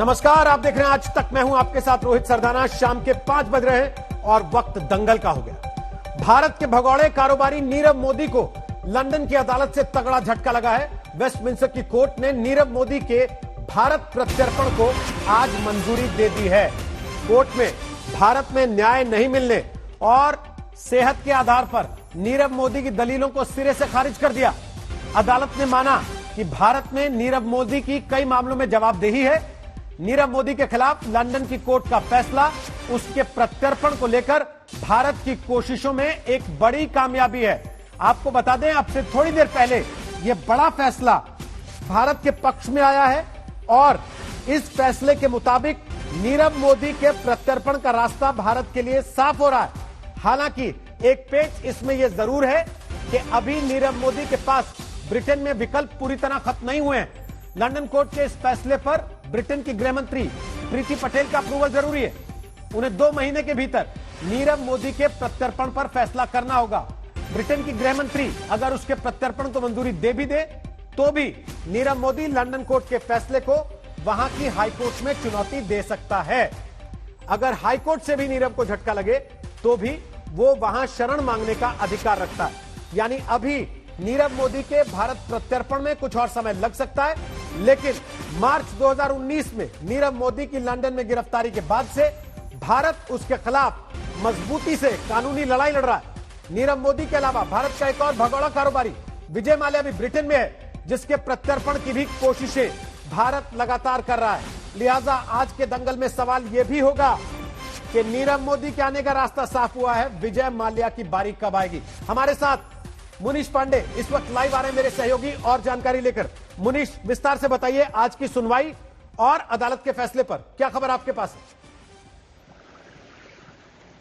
नमस्कार, आप देख रहे हैं आज तक। मैं हूं आपके साथ रोहित सरदाना। शाम के 5 बज रहे हैं और वक्त दंगल का हो गया। भारत के भगौड़े कारोबारी नीरव मोदी को लंदन की अदालत से तगड़ा झटका लगा है। वेस्टमिंस्टर की कोर्ट ने नीरव मोदी के भारत प्रत्यर्पण को आज मंजूरी दे दी है। कोर्ट में भारत में न्याय नहीं मिलने और सेहत के आधार पर नीरव मोदी की दलीलों को सिरे से खारिज कर दिया। अदालत ने माना कि भारत में नीरव मोदी की कई मामलों में जवाबदेही है। नीरव मोदी के खिलाफ लंदन की कोर्ट का फैसला उसके प्रत्यर्पण को लेकर भारत की कोशिशों में एक बड़ी कामयाबी है। आपको बता दें, अब से थोड़ी देर पहले यह बड़ा फैसला भारत के पक्ष में आया है और इस फैसले के मुताबिक नीरव मोदी के प्रत्यर्पण का रास्ता भारत के लिए साफ हो रहा है। हालांकि एक पेच इसमें यह जरूर है कि अभी नीरव मोदी के पास ब्रिटेन में विकल्प पूरी तरह खत्म नहीं हुए हैं। लंदन कोर्ट के इस फैसले पर ब्रिटेन की गृह मंत्री प्रीति पटेल का अप्रूवल जरूरी है। उन्हें 2 महीने के भीतर नीरव मोदी के प्रत्यर्पण पर फैसला करना होगा। ब्रिटेन की गृह मंत्री अगर उसके प्रत्यर्पण को मंजूरी दे भी दे तो भी नीरव मोदी लंदन कोर्ट के फैसले को वहां की हाईकोर्ट में चुनौती दे सकता है। अगर हाईकोर्ट से भी नीरव को झटका लगे तो भी वो वहां शरण मांगने का अधिकार रखता है। यानी अभी नीरव मोदी के भारत प्रत्यर्पण में कुछ और समय लग सकता है, लेकिन मार्च 2019 में नीरव मोदी की लंदन में गिरफ्तारी के बाद से भारत उसके खिलाफ मजबूती से कानूनी लड़ाई लड़ रहा है। नीरव मोदी के अलावा भारत का एक और भगौड़ा कारोबारी विजय माल्या भी ब्रिटेन में है, जिसके प्रत्यर्पण की भी कोशिशें भारत लगातार कर रहा है। लिहाजा आज के दंगल में सवाल यह भी होगा कि नीरव मोदी के आने का रास्ता साफ हुआ है, विजय माल्या की बारी कब आएगी। हमारे साथ मुनीश पांडे इस वक्त लाइव आ रहे हैं, मेरे सहयोगी, और जानकारी लेकर। मुनीश, विस्तार से बताइए आज की सुनवाई और अदालत के फैसले पर क्या खबर आपके पास है?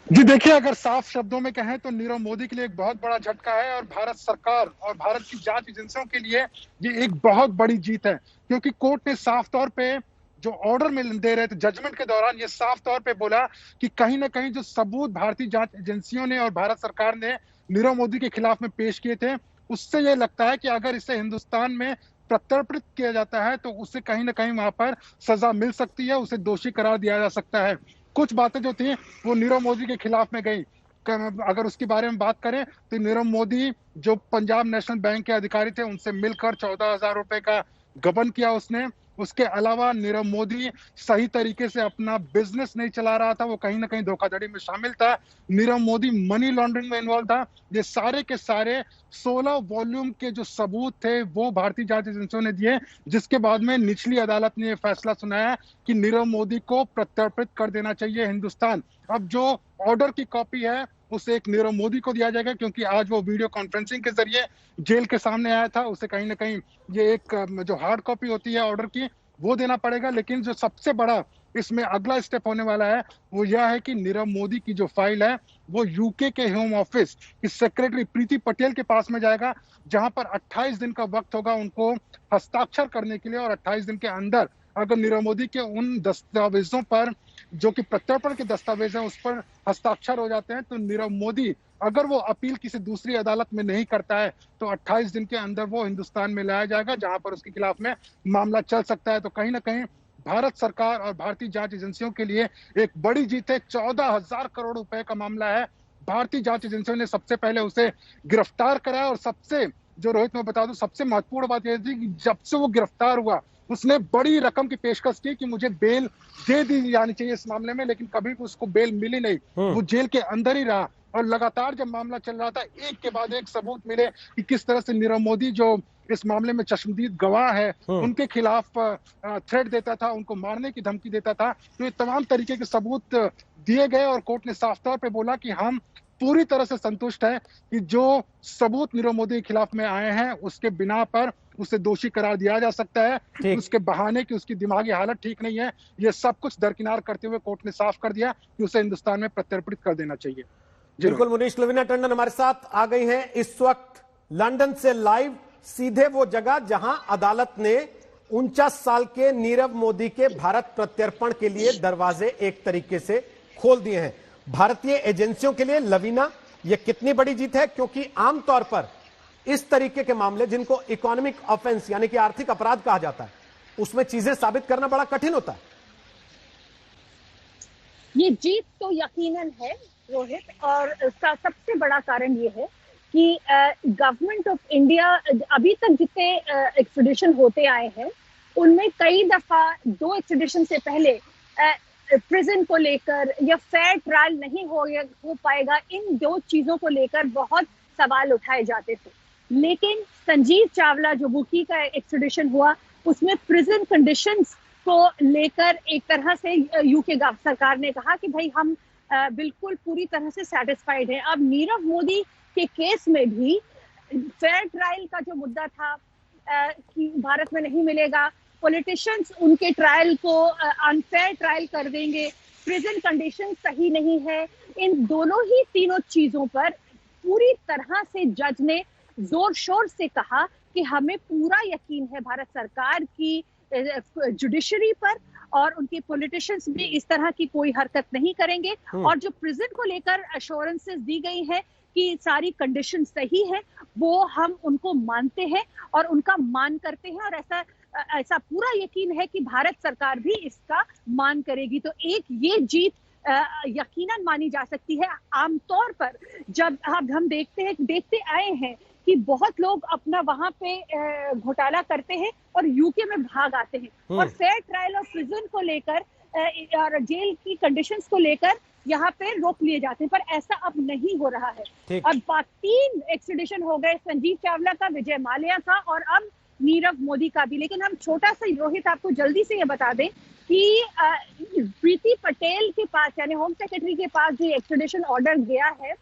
जी देखिए, अगर साफ शब्दों में कहें तो नीरव मोदी के लिए एक बहुत बड़ा झटका है और भारत सरकार और भारत की जांच एजेंसियों के लिए ये एक बहुत बड़ी जीत है, क्योंकि कोर्ट ने साफ तौर पे जो ऑर्डर में दे रहे थे जजमेंट के दौरान ये साफ तौर पे बोला कि कहीं ना कहीं जो सबूत भारतीय जांच एजेंसियों ने और भारत सरकार ने नीरव मोदी के खिलाफ में पेश किए थे, उससे यह लगता है कि अगर इसे हिंदुस्तान में प्रत्यर्पित किया जाता है तो उससे कहीं ना कहीं वहां पर सजा मिल सकती है, उसे दोषी करार दिया जा सकता है। कुछ बातें जो थी वो नीरव मोदी के खिलाफ में गई। अगर उसके बारे में बात करें तो नीरव मोदी जो पंजाब नेशनल बैंक के अधिकारी थे उनसे मिलकर 14,000 रुपए का गबन किया उसने। उसके अलावा नीरव मोदी सही तरीके से अपना बिजनेस नहीं चला रहा था, वो कहीं ना कहीं धोखाधड़ी में शामिल था। नीरव मोदी मनी लॉन्ड्रिंग में इन्वॉल्व था। ये सारे के सारे 16 वॉल्यूम के जो सबूत थे वो भारतीय जांच एजेंसियों ने दिए, जिसके बाद में निचली अदालत ने फैसला सुनाया कि नीरव मोदी को प्रत्यर्पित कर देना चाहिए हिंदुस्तान। अब जो ऑर्डर की कॉपी है उसे एक नीरव मोदी को दिया जाएगा, क्योंकि आज वो वीडियो कॉन्फ्रेंसिंग के जरिए जेल के सामने आया था। उसे कहीं ना कहीं ये एक जो हार्ड कॉपी होती है ऑर्डर की वो देना पड़ेगा। लेकिन जो सबसे बड़ा इसमें अगला स्टेप होने वाला है वो यह है कि नीरव मोदी की जो फाइल है वो यूके के होम ऑफिस की सेक्रेटरी प्रीति पटेल के पास में जाएगा, जहां पर 28 दिन का वक्त होगा उनको हस्ताक्षर करने के लिए। और 28 दिन के अंदर अगर नीरव मोदी के उन दस्तावेजों पर जो कि प्रत्यर्पण के दस्तावेज हैं उस पर हस्ताक्षर हो जाते हैं तो नीरव मोदी अगर वो अपील किसी दूसरी अदालत में नहीं करता है तो 28 दिन के अंदर वो हिंदुस्तान में लाया जाएगा, जहां पर उसके खिलाफ में मामला चल सकता है। तो कहीं ना कहीं भारत सरकार और भारतीय जांच एजेंसियों के लिए एक बड़ी जीत है। 14,000 करोड़ रुपए का मामला है। भारतीय जांच एजेंसियों ने सबसे पहले उसे गिरफ्तार कराया और सबसे जो रोहित मैं बता दूं सबसे महत्वपूर्ण बात यह थी कि जब से वो गिरफ्तार हुआ उसने बड़ी रकम की पेशकश की कि मुझे बेल दे दी जानी चाहिए इस मामले में, लेकिन कभी भी उसको बेल मिली नहीं। वो जेल के अंदर ही रहा और लगातार जब मामला चल रहा था एक के बाद एक सबूत मिले कि किस तरह से नीरव मोदी जो इस मामले में चश्मदीद गवाह है उनके खिलाफ थ्रेट देता था, उनको मारने की धमकी देता था। तो ये तमाम तरीके के सबूत दिए गए और कोर्ट ने साफ तौर पे बोला कि हम पूरी तरह से संतुष्ट है कि जो सबूत नीरव मोदी के खिलाफ में आए हैं उसके बिना पर उसे दोषी करार दिया जा सकता है। उसके बहाने की उसकी दिमागी हालत ठीक नहीं है, ये सब कुछ दरकिनार करते हुए कोर्ट ने साफ कर दिया कि उसे हिंदुस्तान में प्रत्यर्पित कर देना चाहिए। बिल्कुल, मुनीश लवीना टंडन हमारे साथ आ गई हैं इस वक्त लंदन से लाइव, सीधे वो जगह जहां अदालत ने 49 साल के नीरव मोदी के भारत प्रत्यर्पण के लिए दरवाजे एक तरीके से खोल दिए हैं। भारतीय एजेंसियों के लिए लवीना यह कितनी बड़ी जीत है, क्योंकि आमतौर पर इस तरीके के मामले जिनको इकोनॉमिक ऑफेंस यानी कि आर्थिक अपराध कहा जाता है उसमें चीजें साबित करना बड़ा कठिन होता है। ये जीत तो यकीनन है रोहित, और इसका सबसे बड़ा कारण ये है कि गवर्नमेंट ऑफ इंडिया अभी तक जितने एक्सट्रेडिशन होते आए हैं उनमें कई दफा दो एक्सट्रेडिशन से पहले प्रिजन को लेकर या फेयर ट्रायल नहीं हो पाएगा, इन दो चीजों को लेकर बहुत सवाल उठाए जाते थे। लेकिन संजीव चावला जो बुकी का एक्सट्रेडिशन हुआ उसमें प्रिजन कंडीशंस को लेकर एक तरह से यूके सरकार ने कहा कि भाई हम बिल्कुल पूरी तरह से सेटिस्फाइड हैं। अब नीरव मोदी के केस में भी फेयर ट्रायल का जो मुद्दा था कि भारत में नहीं मिलेगा, पॉलिटिशियंस उनके ट्रायल को अनफेयर ट्रायल कर देंगे, प्रिजन कंडीशन सही नहीं है, इन दोनों ही तीनों चीजों पर पूरी तरह से जज ने जोर शोर से कहा कि हमें पूरा यकीन है भारत सरकार की जुडिशरी पर और उनके पॉलिटिशियंस भी इस तरह की कोई हरकत नहीं करेंगे। और जो प्रिजन को लेकर अश्योरेंसेस दी गई है कि सारी कंडीशन सही है, वो हम उनको मानते हैं और उनका मान करते हैं, और ऐसा पूरा यकीन है कि भारत सरकार भी इसका मान करेगी। तो एक ये जीत यकीनन मानी जा सकती है। आमतौर पर जब हम देखते आए हैं कि बहुत लोग अपना वहां पे घोटाला करते हैं और यूके में भाग आते हैं और फेयर ट्रायल और प्रिजन को लेकर और जेल की कंडीशंस को लेकर यहाँ पे रोक लिए जाते हैं, पर ऐसा अब नहीं हो रहा है। अब 3 एक्सट्रेडिशन हो गए, संजीव चावला का, विजय माल्या का और अब नीरव मोदी का भी। लेकिन हम छोटा सा रोहित आपको जल्दी से ये बता दें कि प्रीति पटेल के पास यानी होम सेक्रेटरी के पास जो एक्सट्रेडिशन ऑर्डर गया है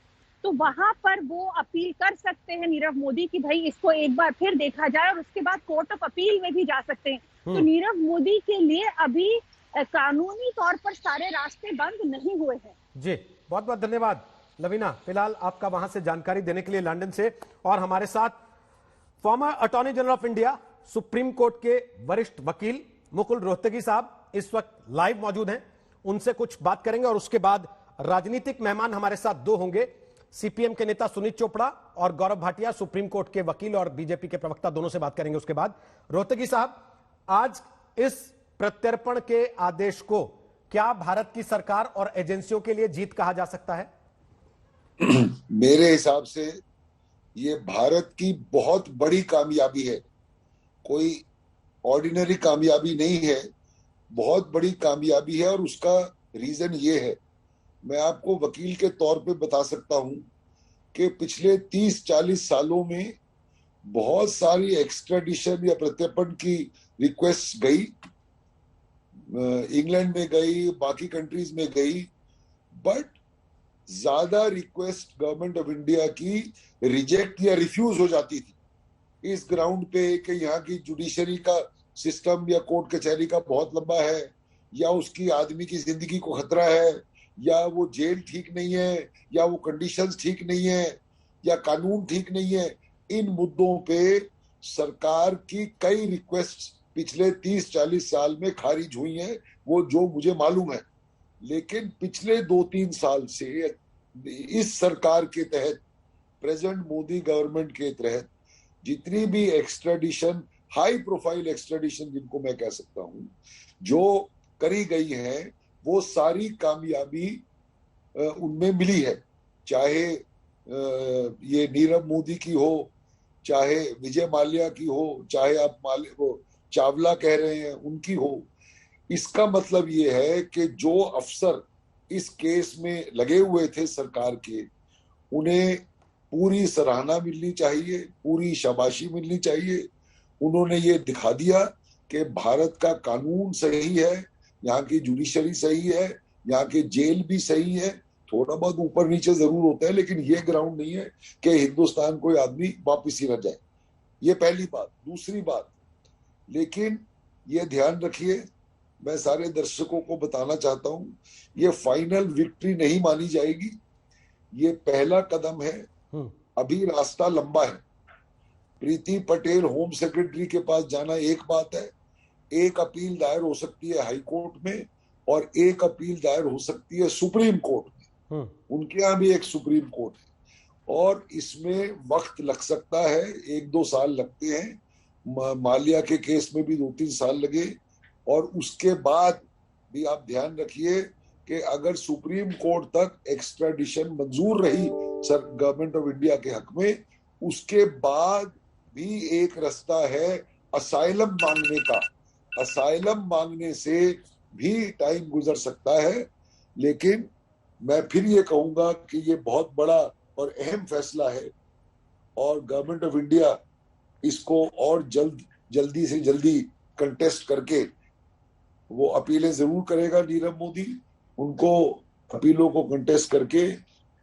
तो वहां पर वो अपील कर सकते हैं नीरव मोदी की भाई इसको एक बार फिर देखा जाए, और उसके बाद कोर्ट ऑफ अपील में भी जा सकते हैं। तो नीरव मोदी के लिए अभी कानूनी तौर पर सारे रास्ते बंद नहीं हुए हैं। जी बहुत बहुत धन्यवाद लवीना, फिलहाल आपका वहां से जानकारी देने के लिए लंदन से। और हमारे साथ farmer attorney general of India, supreme court के वरिष्ठ वकील मुकुल रोहतगी साहब इस वक्त लाइव मौजूद हैं, उनसे कुछ बात करेंगे और उसके बाद राजनीतिक मेहमान हमारे साथ 2 होंगे। सीपीएम के नेता सुनीत चोपड़ा और गौरव भाटिया, सुप्रीम कोर्ट के वकील और बीजेपी के प्रवक्ता, दोनों से बात करेंगे। उसके बाद रोहतगी साहब, आज इस प्रत्यर्पण के आदेश को क्या भारत की सरकार और एजेंसियों के लिए जीत कहा जा सकता है? मेरे हिसाब से ये भारत की बहुत बड़ी कामयाबी है, कोई ऑर्डिनरी कामयाबी नहीं है, बहुत बड़ी कामयाबी है। और उसका रीजन ये है, मैं आपको वकील के तौर पे बता सकता हूं कि पिछले 30-40 सालों में बहुत सारी एक्स्ट्राडिशन या प्रत्यर्पण की रिक्वेस्ट गई, इंग्लैंड में गई, बाकी कंट्रीज में गई, बट ज्यादा रिक्वेस्ट गवर्नमेंट ऑफ इंडिया की रिजेक्ट या रिफ्यूज हो जाती थी इस ग्राउंड पे कि यहाँ की जुडिशरी का सिस्टम या कोर्ट कचहरी का बहुत लंबा है, या उसकी आदमी की जिंदगी को खतरा है, या वो जेल ठीक नहीं है, या वो कंडीशंस ठीक नहीं है, या कानून ठीक नहीं है। इन मुद्दों पे सरकार की कई रिक्वेस्ट पिछले 30-40 साल में खारिज हुई हैं, वो जो मुझे मालूम है। लेकिन पिछले 2-3 साल से इस सरकार के तहत, प्रेसिडेंट मोदी गवर्नमेंट के तहत जितनी भी एक्स्ट्राडिशन, हाई प्रोफाइल एक्स्ट्राडिशन जिनको मैं कह सकता हूं, जो करी गई है, वो सारी कामयाबी उनमें मिली है। चाहे ये नीरव मोदी की हो, चाहे विजय माल्या की हो, चाहे आप वो चावला कह रहे हैं उनकी हो। इसका मतलब ये है कि जो अफसर इस केस में लगे हुए थे सरकार के, उन्हें पूरी सराहना मिलनी चाहिए, पूरी शाबाशी मिलनी चाहिए। उन्होंने ये दिखा दिया कि भारत का कानून सही है, यहाँ की जुडिशरी सही है, यहाँ के जेल भी सही है। थोड़ा बहुत ऊपर नीचे जरूर होता है, लेकिन ये ग्राउंड नहीं है कि हिंदुस्तान कोई आदमी वापिस ही रह जाए। ये पहली बात। दूसरी बात, लेकिन ये ध्यान रखिए, मैं सारे दर्शकों को बताना चाहता हूं, ये फाइनल विक्ट्री नहीं मानी जाएगी, ये पहला कदम है, अभी रास्ता लंबा है। प्रीति पटेल होम सेक्रेटरी के पास जाना एक बात है, एक अपील दायर हो सकती है हाई कोर्ट में और एक अपील दायर हो सकती है सुप्रीम कोर्ट में। उनके यहाँ भी एक सुप्रीम कोर्ट है और इसमें वक्त लग सकता है, 1-2 साल लगते हैं। माल्या के केस में भी 2-3 साल लगे। और उसके बाद भी आप ध्यान रखिए कि अगर सुप्रीम कोर्ट तक एक्स्ट्राडिशन मंजूर रही सर गवर्नमेंट ऑफ इंडिया के हक में, उसके बाद भी एक रास्ता है असाइलम मांगने का। असाइलम मांगने से भी टाइम गुजर सकता है, लेकिन मैं फिर ये कहूंगा कि ये बहुत बड़ा और अहम फैसला है और गवर्नमेंट ऑफ इंडिया इसको और जल्दी से जल्दी कंटेस्ट करके वो अपीलें जरूर करेगा। नीरव मोदी उनको अपीलों को कंटेस्ट करके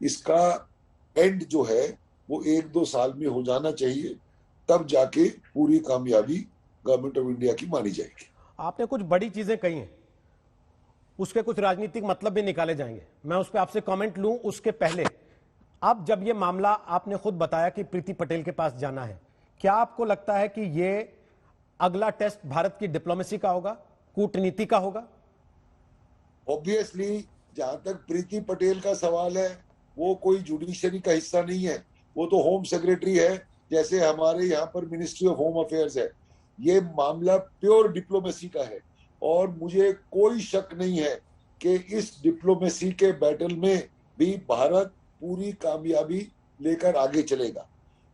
इसका एंड जो है वो 1-2 साल में हो जाना चाहिए, तब जाके पूरी कामयाबी गवर्नमेंट ऑफ इंडिया की मानी जाएगी। आपने कुछ बड़ी चीजें कही हैं, उसके कुछ राजनीतिक मतलब भी निकाले जाएंगे, मैं उस पर आपसे कमेंट लूं। उसके पहले अब जब ये मामला आपने खुद बताया कि प्रीति पटेल के पास जाना है, क्या आपको लगता है कि ये अगला टेस्ट भारत की डिप्लोमेसी का होगा, कूटनीति का होगा? ऑब्वियसली जहां तक प्रीति पटेल का सवाल है, वो कोई जुडिशरी का हिस्सा नहीं है, वो तो होम सेक्रेटरी है, जैसे हमारे यहाँ पर मिनिस्ट्री ऑफ होम अफेयर्स है। ये मामला प्योर डिप्लोमेसी का है और मुझे कोई शक नहीं है कि इस डिप्लोमेसी के बैटल में भी भारत पूरी कामयाबी लेकर आगे चलेगा।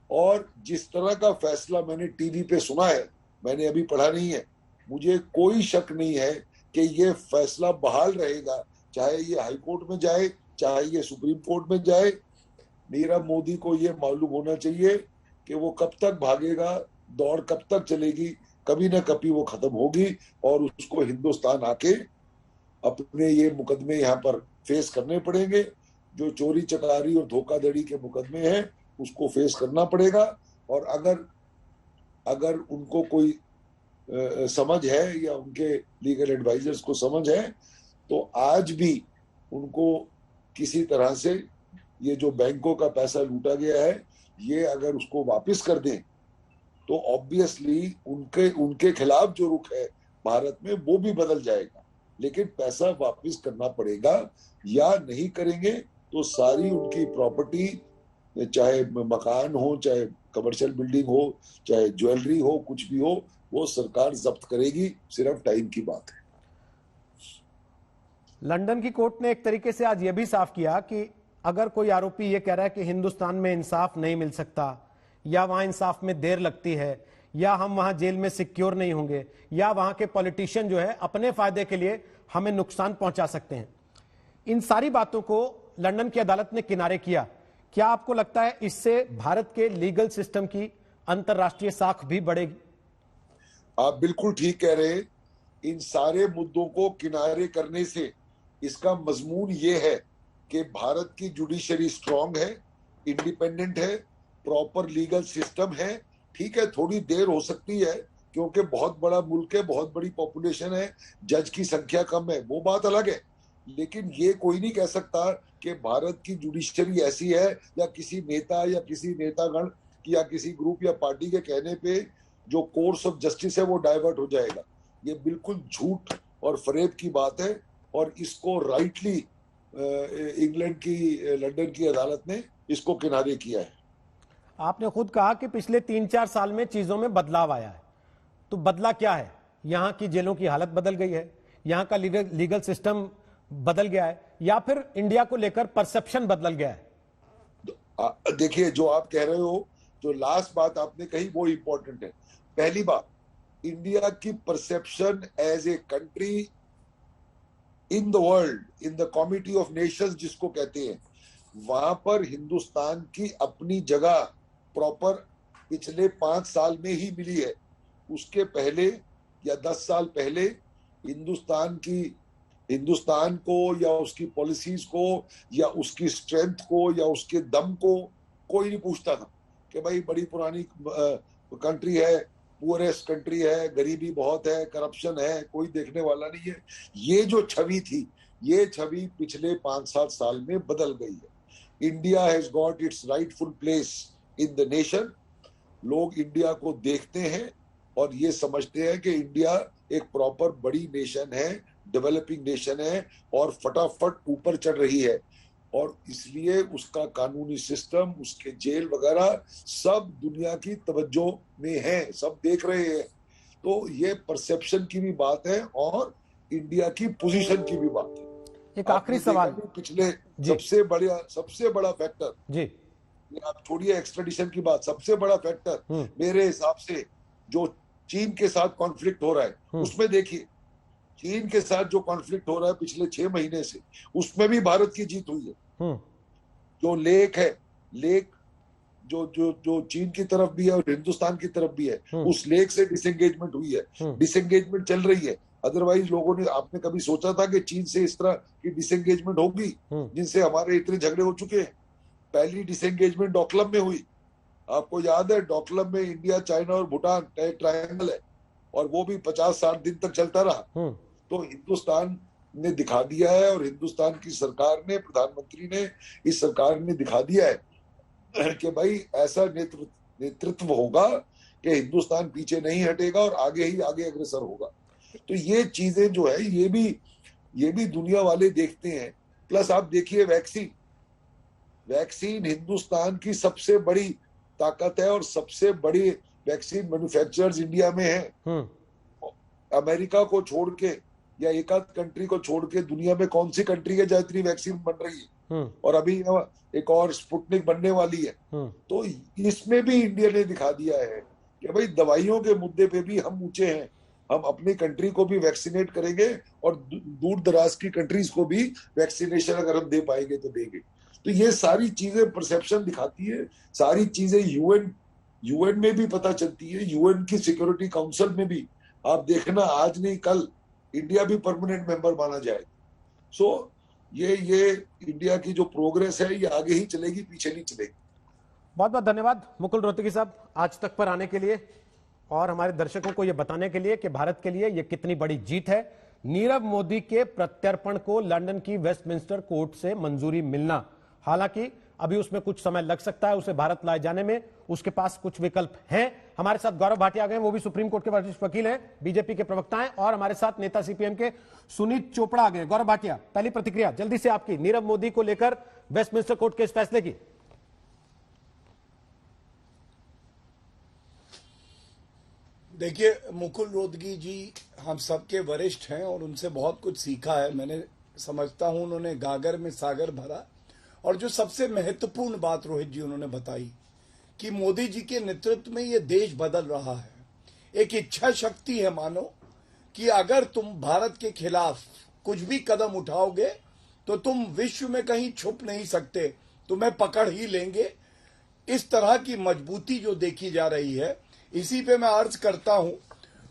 और जिस तरह का फैसला मैंने टीवी पे सुना है, मैंने अभी पढ़ा नहीं है, मुझे कोई शक नहीं है कि ये फैसला बहाल रहेगा, चाहे ये हाई कोर्ट में जाए, चाहे ये सुप्रीम कोर्ट में जाए। नीरव मोदी को ये मालूम होना चाहिए कि वो कब तक भागेगा, दौड़ कब तक चलेगी, कभी ना कभी वो खत्म होगी और उसको हिंदुस्तान आके अपने ये मुकदमे यहाँ पर फेस करने पड़ेंगे। जो चोरी चकारी और धोखाधड़ी के मुकदमे हैं उसको फेस करना पड़ेगा। और अगर उनको कोई समझ है या उनके लीगल एडवाइजर्स को समझ है, तो आज भी उनको किसी तरह से ये जो बैंकों का पैसा लूटा गया है, ये अगर उसको वापस कर दें तो ऑब्वियसली उनके खिलाफ जो रुख है भारत में वो भी बदल जाएगा। लेकिन पैसा वापस करना पड़ेगा, या नहीं करेंगे तो सारी उनकी प्रॉपर्टी, चाहे मकान हो, चाहे कमर्शियल बिल्डिंग हो, चाहे ज्वेलरी हो, कुछ भी हो, वो सरकार जब्त करेगी। सिर्फ टाइम की बात है। लंदन की कोर्ट ने एक तरीके से आज यह भी साफ किया कि अगर कोई आरोपी यह कह रहा है कि हिंदुस्तान में इंसाफ नहीं मिल सकता, या वहां इंसाफ में देर लगती है, या हम वहां जेल में सिक्योर नहीं होंगे, या वहां के पॉलिटिशियन जो है अपने फायदे के लिए हमें नुकसान पहुंचा सकते हैं, इन सारी बातों को लंदन की अदालत ने किनारे किया। क्या आपको लगता है इससे भारत के लीगल सिस्टम की अंतरराष्ट्रीय साख भी बढ़ेगी? आप बिल्कुल ठीक कह रहे हैं। इन सारे मुद्दों को किनारे करने से इसका मजमून ये है कि भारत की जुडिशरी स्ट्रांग है, इंडिपेंडेंट है, प्रॉपर लीगल सिस्टम है। ठीक है, थोड़ी देर हो सकती है क्योंकि बहुत बड़ा मुल्क है, बहुत बड़ी पॉपुलेशन है, जज की संख्या कम है, वो बात अलग है। लेकिन ये कोई नहीं कह सकता कि भारत की जुडिशरी ऐसी है या किसी नेता या किसी नेतागण या किसी ग्रुप या पार्टी के कहने पे जो कोर्स ऑफ जस्टिस है वो डाइवर्ट हो जाएगा। ये बिल्कुल झूठ और फरेब की बात है और इसको राइटली इंग्लैंड की लंदन की अदालत ने इसको किनारे किया है। आपने खुद कहा कि पिछले 3-4 साल में चीजों में बदलाव आया है, तो बदला क्या है? यहां की जेलों की हालत बदल गई है, यहां का लीगल सिस्टम बदल गया है, या फिर इंडिया को लेकर परसेप्शन बदल गया है? देखिए, जो आप कह रहे हो, जो लास्ट बात आपने कही वो इंपॉर्टेंट है। पहली बात, इंडिया की perception as a country in the world, in the committee of nations जिसको कहते हैं, वहां पर हिंदुस्तान की अपनी जगह प्रॉपर पिछले 5 साल में ही मिली है। उसके पहले या 10 साल पहले हिंदुस्तान को या उसकी पॉलिसीज को या उसकी स्ट्रेंथ को या उसके दम को कोई नहीं पूछता था कि भाई बड़ी पुरानी कंट्री है, पुअरेस्ट कंट्री है, गरीबी बहुत है, करप्शन है, कोई देखने वाला नहीं है। ये जो छवि थी, ये छवि पिछले 5-7 साल में बदल गई है। India has got its rightful place in the nation. लोग इंडिया को देखते हैं और ये समझते हैं कि इंडिया एक प्रॉपर बड़ी नेशन है, डेवलपिंग नेशन है और फटाफट ऊपर चढ़ रही है। और इसलिए उसका कानूनी सिस्टम, उसके जेल वगैरह सब दुनिया की तवज्जो में है, सब देख रहे हैं। तो ये परसेप्शन की भी बात है और इंडिया की पोजीशन की भी बात है। एक आखिरी सवाल पिछले जी। सबसे बड़ा फैक्टर जी, आप छोड़िए एक्स्ट्राडिशन की बात, सबसे बड़ा फैक्टर मेरे हिसाब से जो चीन के साथ कॉन्फ्लिक्ट हो रहा है उसमें देखिए, चीन के साथ जो कॉन्फ्लिक्ट हो रहा है पिछले 6 महीने से, उसमें भी भारत की जीत हुई है। जो लेक जो जो जो चीन की तरफ भी है और हिंदुस्तान की तरफ भी है, उस लेक से डिसएंगेजमेंट हुई है, डिसएंगेजमेंट चल रही है। अदरवाइज लोगों ने, आपने कभी सोचा था कि चीन से इस तरह की डिसएंगेजमेंट होगी जिनसे हमारे इतने झगड़े हो चुके हैं? पहली डिसएंगेजमेंट डोकलम में हुई, आपको याद है? डोकलम में इंडिया, चाइना और भूटान का एक ट्रायंगल है और वो भी 50-60 दिन तक चलता रहा। तो हिंदुस्तान ने दिखा दिया है और हिंदुस्तान की सरकार ने, प्रधानमंत्री ने, इस सरकार ने दिखा दिया है कि भाई ऐसा नेतृत्व होगा कि हिंदुस्तान पीछे नहीं हटेगा और आगे ही आगे अग्रसर होगा। तो ये चीजें जो है ये भी दुनिया वाले देखते हैं। प्लस आप देखिए वैक्सीन हिंदुस्तान की सबसे बड़ी ताकत है और सबसे बड़ी वैक्सीन मैन्युफैक्चरर्स इंडिया में है। अमेरिका को छोड़ के या एक आध कंट्री को छोड़ के दुनिया में कौन सी कंट्री है जहाँ इतनी वैक्सीन बन रही है? और अभी एक और स्पुतनिक बनने वाली है। तो इसमें भी इंडिया ने दिखा दिया है कि भाई दवाइयों के मुद्दे पे भी हम ऊंचे हैं, हम अपनी कंट्री को भी वैक्सीनेट करेंगे और दूर दराज की कंट्रीज को भी वैक्सीनेशन अगर हम दे पाएंगे तो देंगे। तो ये सारी चीजें परसेप्शन दिखाती है, सारी चीजें यूएन में भी पता चलती है, यूएन की सिक्योरिटी काउंसिल में भी। आप देखना आज नहीं कल इंडिया भी परमानेंट मेंबर माना जाएगा। सो ये इंडिया की जो प्रोग्रेस है ये आगे ही चलेगी, पीछे नहीं चलेगी। बहुत बहुत धन्यवाद मुकुल रोहतगी साहब आज तक पर आने के लिए और हमारे दर्शकों को यह बताने के लिए कि भारत के लिए यह कितनी बड़ी जीत है। नीरव मोदी के प्रत्यर्पण को लंदन की वेस्टमिंस्टर कोर्ट से मंजूरी मिलना, हालांकि अभी उसमें कुछ समय लग सकता है उसे भारत लाए जाने में, उसके पास कुछ विकल्प हैं। हमारे साथ गौरव भाटिया आ गए, वो भी सुप्रीम कोर्ट के वरिष्ठ वकील हैं, बीजेपी के प्रवक्ता हैं, और हमारे साथ नेता सीपीएम के सुनीत चोपड़ा आ गए। गौरव भाटिया, पहली प्रतिक्रिया जल्दी से आपकी नीरव मोदी को लेकर वेस्टमिंस्टर कोर्ट के इस फैसले की। देखिए, मुकुल रोहतगी जी हम सबके वरिष्ठ हैं और उनसे बहुत कुछ सीखा है। मैंने समझता हूं उन्होंने गागर में सागर भरा। और जो सबसे महत्वपूर्ण बात रोहित जी उन्होंने बताई कि मोदी जी के नेतृत्व में ये देश बदल रहा है। एक इच्छा शक्ति है मानो कि अगर तुम भारत के खिलाफ कुछ भी कदम उठाओगे तो तुम विश्व में कहीं छुप नहीं सकते, तुम्हें पकड़ ही लेंगे। इस तरह की मजबूती जो देखी जा रही है, इसी पे मैं अर्ज करता हूं,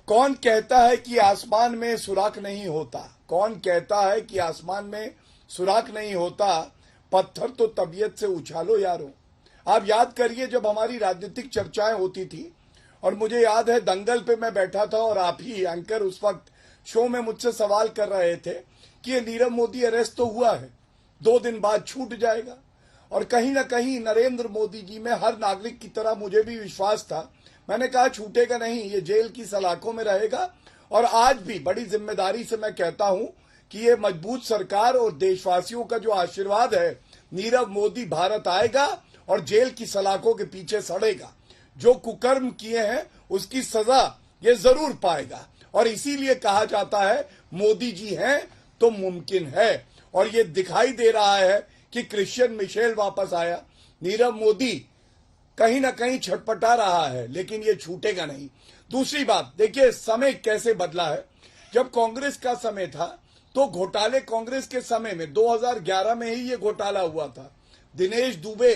कौन कहता है कि आसमान में सुराख नहीं होता? कौन कहता है कि आसमान में सुराख नहीं होता? पत्थर तो तबीयत से उछालो यारो। आप याद करिए जब हमारी राजनीतिक चर्चाएं होती थी, और मुझे याद है दंगल पे मैं बैठा था और आप ही एंकर उस वक्त शो में मुझसे सवाल कर रहे थे कि ये नीरव मोदी अरेस्ट तो हुआ है, 2 दिन बाद छूट जाएगा। और कहीं ना कहीं नरेंद्र मोदी जी में हर नागरिक की तरह मुझे भी विश्वास था। मैंने कहा छूटेगा नहीं, ये जेल की सलाखों में रहेगा। और आज भी बड़ी जिम्मेदारी से मैं कहता हूं कि ये मजबूत सरकार और देशवासियों का जो आशीर्वाद है, नीरव मोदी भारत आएगा और जेल की सलाखों के पीछे सड़ेगा। जो कुकर्म किए हैं उसकी सजा ये जरूर पाएगा। और इसीलिए कहा जाता है मोदी जी हैं तो मुमकिन है। और ये दिखाई दे रहा है कि क्रिश्चियन मिशेल वापस आया। नीरव मोदी कहीं ना कहीं छटपटा रहा है, लेकिन ये छूटेगा नहीं। दूसरी बात देखिए, समय कैसे बदला है। जब कांग्रेस का समय था तो घोटाले कांग्रेस के समय में 2011 में ही ये घोटाला हुआ था। दिनेश दुबे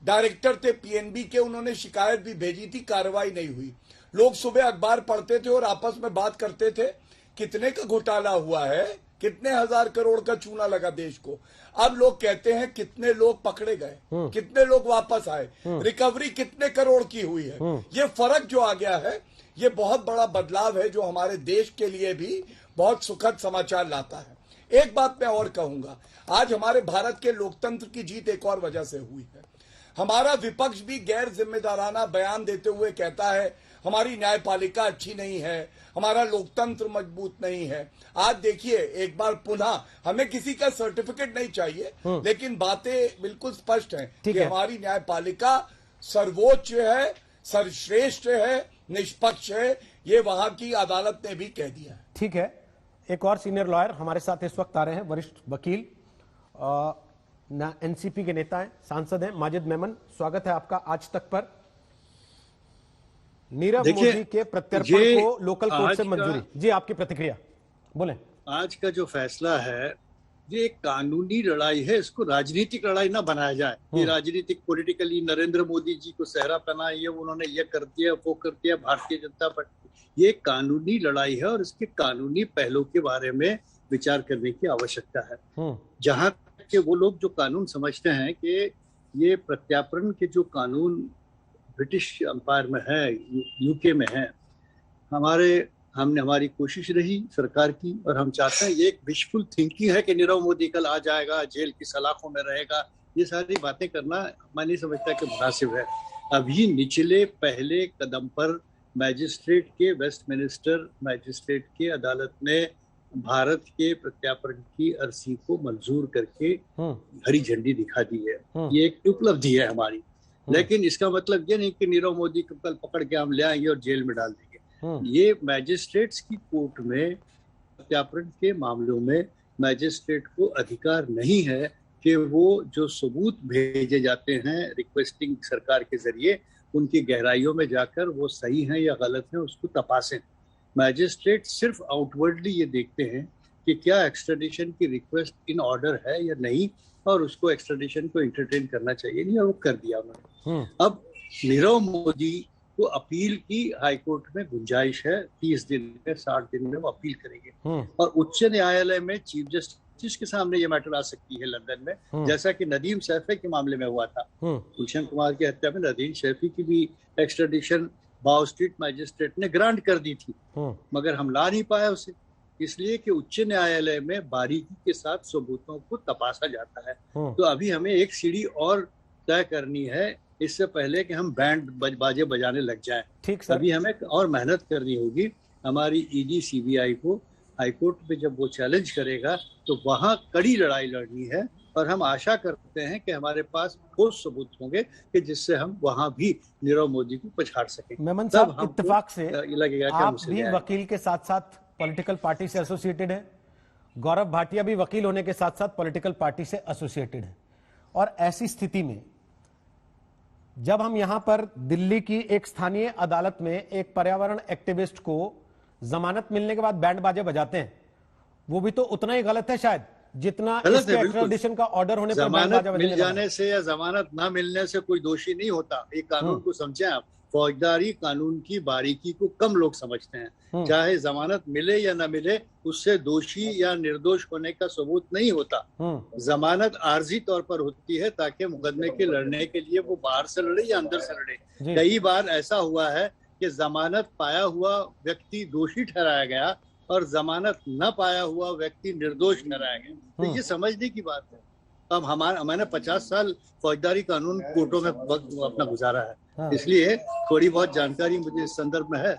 डायरेक्टर थे पीएनबी के, उन्होंने शिकायत भी भेजी थी, कार्रवाई नहीं हुई। लोग सुबह अखबार पढ़ते थे और आपस में बात करते थे कितने का घोटाला हुआ है, कितने हजार करोड़ का चूना लगा देश को। अब लोग कहते हैं कितने लोग पकड़े गए, कितने लोग वापस आए, रिकवरी कितने करोड़ की हुई है। ये फर्क जो आ गया है, ये बहुत बड़ा बदलाव है जो हमारे देश के लिए भी बहुत सुखद समाचार लाता है। एक बात मैं और कहूंगा, आज हमारे भारत के लोकतंत्र की जीत एक और वजह से हुई है। हमारा विपक्ष भी गैर जिम्मेदाराना बयान देते हुए कहता है हमारी न्यायपालिका अच्छी नहीं है, हमारा लोकतंत्र मजबूत नहीं है। आज देखिए एक बार पुनः, हमें किसी का सर्टिफिकेट नहीं चाहिए, लेकिन बातें बिल्कुल स्पष्ट हैं कि हमारी न्यायपालिका सर्वोच्च है, सर्वश्रेष्ठ है, निष्पक्ष है। ये वहां की अदालत ने भी कह दिया है। ठीक है, एक और सीनियर लॉयर हमारे साथ इस वक्त आ रहे हैं, वरिष्ठ वकील, एनसीपी के नेता हैं, सांसद हैं, माजिद मेमन। स्वागत है आपका आज तक पर। नीरव मोदी के प्रत्यर्पण को लोकल कोर्ट से मंजूरी, जी आपकी प्रतिक्रिया बोलें। आज का जो फैसला है ये एक कानूनी लड़ाई है, इसको राजनीतिक लड़ाई ना बनाया जाए। ये राजनीतिक पॉलिटिकली नरेंद्र मोदी जी को सेहरा पहना, ये उन्होंने ये कर दिया वो कर दिया, भारतीय जनता पार्टी, ये कानूनी लड़ाई है और इसके कानूनी पहलू के बारे में विचार करने की आवश्यकता है। जहां तक के वो लोग जो कानून समझते हैं कि ये प्रत्यार्पण के जो कानून ब्रिटिश अंपायर में है, यूके में है, हमारी कोशिश रही सरकार की और हम चाहते हैं, ये एक विशफुल थिंकिंग है कि नीरव मोदी कल आ जाएगा, जेल की सलाखों में रहेगा, ये सारी बातें करना मैं नहीं समझता कि मुनासिब है। अभी निचले पहले कदम पर मैजिस्ट्रेट के वेस्टमिनिस्टर मैजिस्ट्रेट के अदालत ने भारत के प्रत्यार्पण की अर्जी को मंजूर करके हरी झंडी दिखा दी है। ये एक उपलब्धि है हमारी, लेकिन इसका मतलब ये नहीं कि नीरव मोदी को कल पकड़ के हम ले आएंगे और जेल में डाल देंगे। ये मैजिस्ट्रेट्स की कोर्ट में प्रत्यार्पण के मामलों में मैजिस्ट्रेट को अधिकार नहीं है कि वो जो सबूत भेजे जाते हैं रिक्वेस्टिंग सरकार के जरिए, उनकी गहराइयों में जाकर वो सही है या गलत है उसको तपासें। मैजिस्ट्रेट सिर्फ आउटवर्डली ये देखते हैं कि क्या एक्स्ट्राडिशन की रिक्वेस्ट इन ऑर्डर है या नहीं, और उसको एक्स्ट्राडिशन को एंटरटेन करना चाहिए नहीं, और वो कर दिया उन्होंने। अब नीरव मोदी को अपील की हाईकोर्ट में गुंजाइश है, 30 दिन में 60 दिन में वो अपील करेंगे और उच्च न्यायालय में चीफ जस्टिस के सामने ये मैटर आ सकती है लंदन में, जैसा कि नदीम सैफी के मामले में हुआ था। गुलशन कुमार की हत्या में नदीम सैफी की भी एक्स्ट्राडिशन बाउ स्ट्रीट मैजिस्ट्रेट ने ग्रांट कर दी थी, मगर हम ला नहीं पाए उसे, इसलिए कि उच्च न्यायालय में बारीकी के साथ सबूतों को तपासा जाता है। तो अभी हमें एक सीढ़ी और तय करनी है इससे पहले कि हम बैंड बाजे बजाने लग जाएं। ठीक सर, अभी हमें और मेहनत करनी होगी। हमारी ईडी सीबीआई को हाईकोर्ट में जब वो चैलेंज करेगा तो वहां कड़ी लड़ाई लड़नी है, और हम आशा करते हैं कि हमारे पास ठोस सबूत होंगे कि जिससे हम वहां भी नीरव मोदी को पछाड़ सकें। मेमन साहब, इत्तेफाक से लगेगा आप भी वकील के साथ साथ पॉलिटिकल पार्टी से एसोसिएटेड है, गौरव भाटिया भी वकील होने के साथ साथ पॉलिटिकल पार्टी से एसोसिएटेड है, और ऐसी स्थिति में जब हम यहां पर दिल्ली की एक स्थानीय अदालत में एक पर्यावरण एक्टिविस्ट को जमानत मिलने के बाद बैंड बाजे बजाते हैं, वो भी तो उतना ही गलत है शायद जितना इसके एक्स्ट्राडिशन का ऑर्डर होने पर बैंड बाजा मिल जाने से या जमानत ना मिलने से कोई दोषी नहीं होता। एक कानून को समझें आप, फौजदारी कानून की बारीकी को कम लोग समझते हैं। चाहे जमानत मिले या ना मिले, उससे दोषी या निर्दोष होने का सबूत नहीं होता। जमानत आर्जी तौर पर होती है ताकि मुकदमे के लड़ने के लिए वो बाहर से लड़े या अंदर से लड़े। कई बार ऐसा हुआ है कि जमानत पाया हुआ व्यक्ति दोषी ठहराया गया और जमानत न पाया हुआ व्यक्ति निर्दोष ठहराया गया। तो ये समझने की बात है। अब मैंने 50 साल फौजदारी कानून कोर्टों में अपना गुजारा है, इसलिए थोड़ी बहुत जानकारी मुझे इस संदर्भ में है।